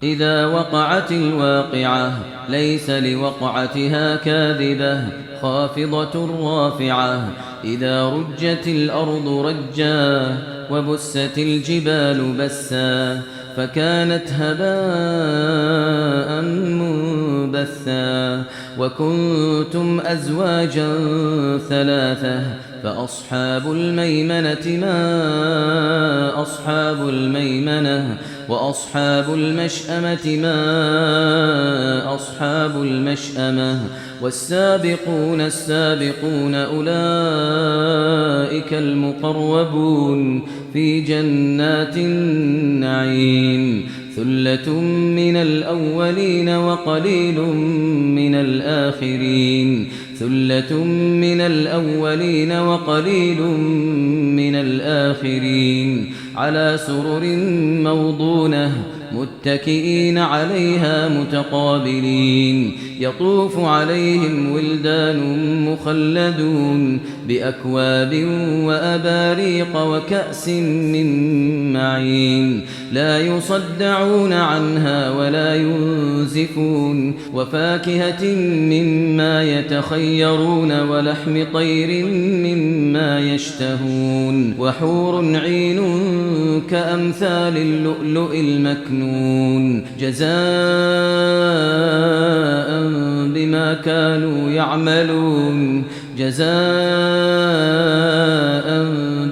إذا وقعت الواقعة ليس لوقعتها كاذبة خافضة رافعة إذا رجت الأرض رجا وبست الجبال بسا فكانت هباء منبثا وكنتم أزواجا ثلاثة فأصحاب الميمنة ما أصحاب الميمنة وأصحاب المشأمة ما أصحاب المشأمة والسابقون السابقون أولئك المقربون في جنات النعيم ثلة من الأولين وقليل من الآخرين ثلة من الأولين وقليل من الآخرين على سرر موضونة متكئين عليها متقابلين يطوف عليهم ولدان مخلدون بأكواب وأباريق وكأس من معين لا يصدعون عنها ولا ينزفون وفاكهة مما يتخيرون ولحم طير مما يشتهون وحور عين كأمثال اللؤلؤ المكنون جزاء بما كانوا يعملون جزاء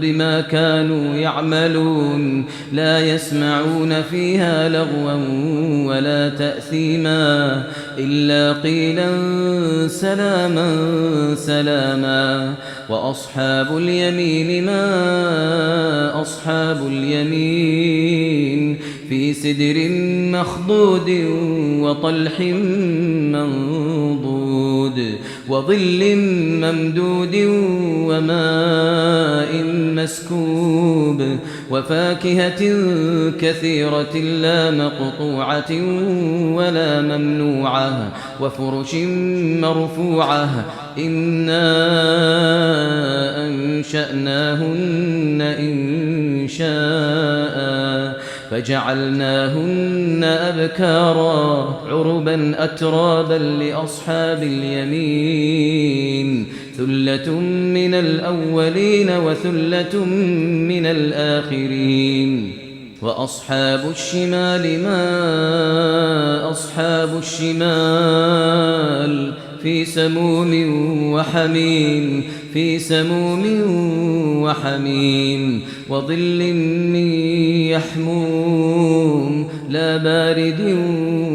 بما كانوا يعملون لا يسمعون فيها لغوا ولا تأثيما إلا قيلا سلاما سلاما وأصحاب اليمين ما أصحاب اليمين في سدر مخضود وطلح منضود وظل ممدود وماء مسكوب وفاكهة كثيرة لا مقطوعة ولا ممنوعة وفرش مرفوعة إنا أنشأناهن إنشاء فجعلناهن أبكارا عربا أترابا لأصحاب اليمين ثلة من الأولين وثلة من الآخرين وأصحاب الشمال ما أصحاب الشمال في سموم وحميم في سموم وحميم وظل من يحموم لا بارد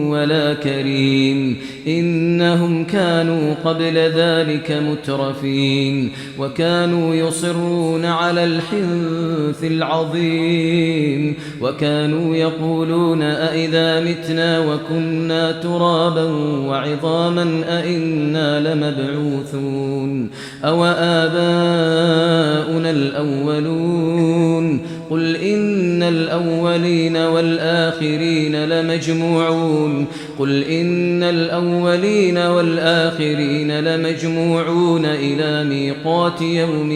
ولا كريم إنهم كانوا قبل ذلك مترفين وكانوا يصرون على الحنث العظيم وكانوا يقولون أئذا متنا وكنا ترابا وعظاما أئنا لمبعوثون أو آباؤنا الأولون قل إن الأولين والآخرين لمجموعون قل إن الأولين والآخرين لمجموعون إلى ميقات يوم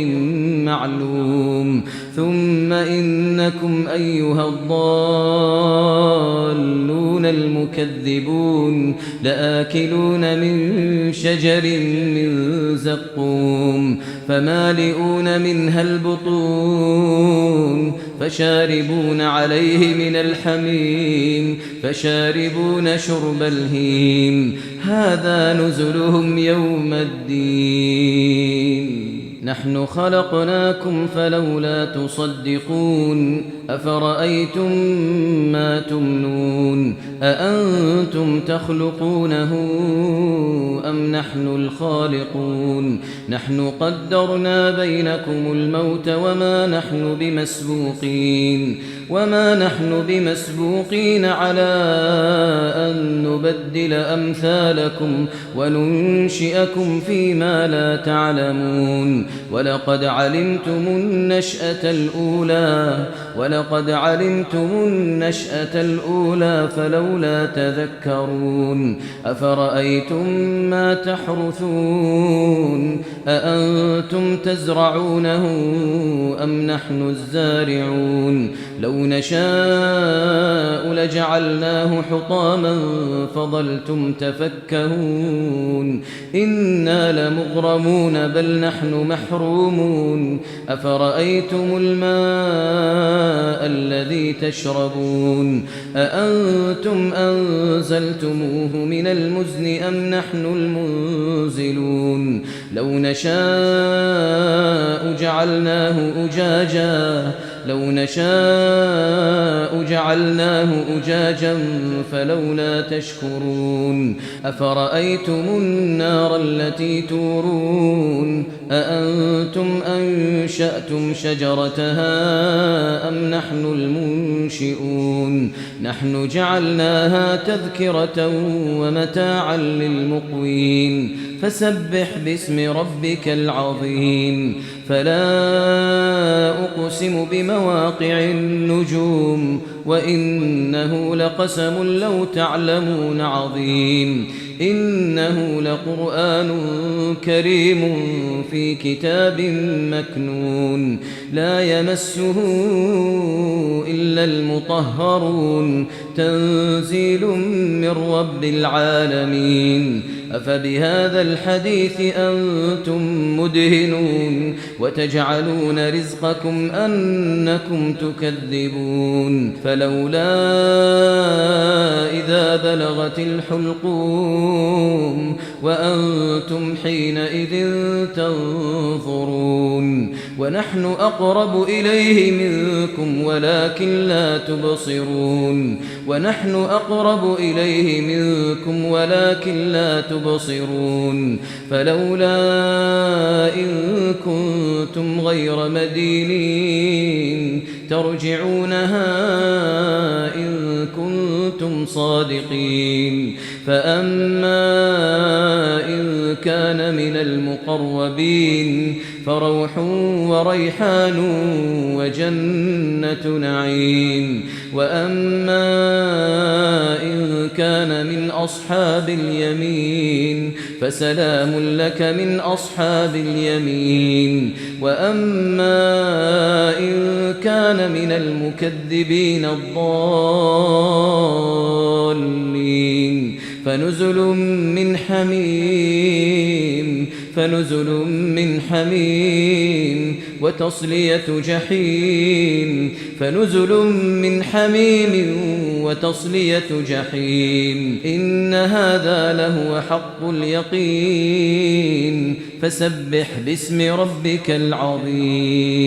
معلوم ثم إنكم أيها الضالون المكذبون لآكلون من شجر من زقوم فمالئون منها البطون فشاربون عليه من الحميم فشاربون شرب الهيم هذا نزلهم يوم الدين نحن خلقناكم فلولا تصدقون أفرأيتم ما تمنون أأنتم تخلقونه أم نحن الخالقون نحن قدرنا بينكم الموت وما نحن بمسبوقين على أن نبدل أمثالكم وننشئكم فيما لا تعلمون ولقد علمتم النشأة الأولى فلولا فلولا تذكرون أفرأيتم ما تحرثون أأنتم تزرعونه أم نحن الزارعون لو نشاء لجعلناه حطاما فظلتم تفكهون إنا لمغرمون بل نحن محرومون أفرأيتم الماء الذي تشربون أأنتم أنزلتموه من المزن أم نحن المنزلون لو نشاء جعلناه أجاجا فلولا تشكرون أفرأيتم النار التي تورون أأنتم أنشأتم شجرتها أم نحن المنشئون نحن جعلناها تذكرة ومتاعا للمقوين فسبح باسم ربك العظيم فلا أقسم بمواقع النجوم وإنه لقسم لو تعلمون عظيم إنه لقرآن كريم في كتاب مكنون لا يمسه إلا المطهرون تنزيل من رب العالمين أفبهذا الحديث أنتم مدهنون وتجعلون رزقكم أنكم تكذبون فلولا إذا بلغت الحلقوم وأنتم حينئذ تنظرون ونحن أقرب إليه منكم ولكن لا تبصرون ونحن أقرب إليه منكم ولكن لا تبصرون فلولا إن كنتم غير مدينين ترجعونها إن كنتم صادقين فأما إن كان من المقربين فروح وريحان وجنة نعيم وأما إن كان من أصحاب اليمين فسلام لك من أصحاب اليمين وأما إن كان من المكذبين الضالين فنزل من حميم وتصلية جحيم إن هذا لهو حق اليقين فسبح باسم ربك العظيم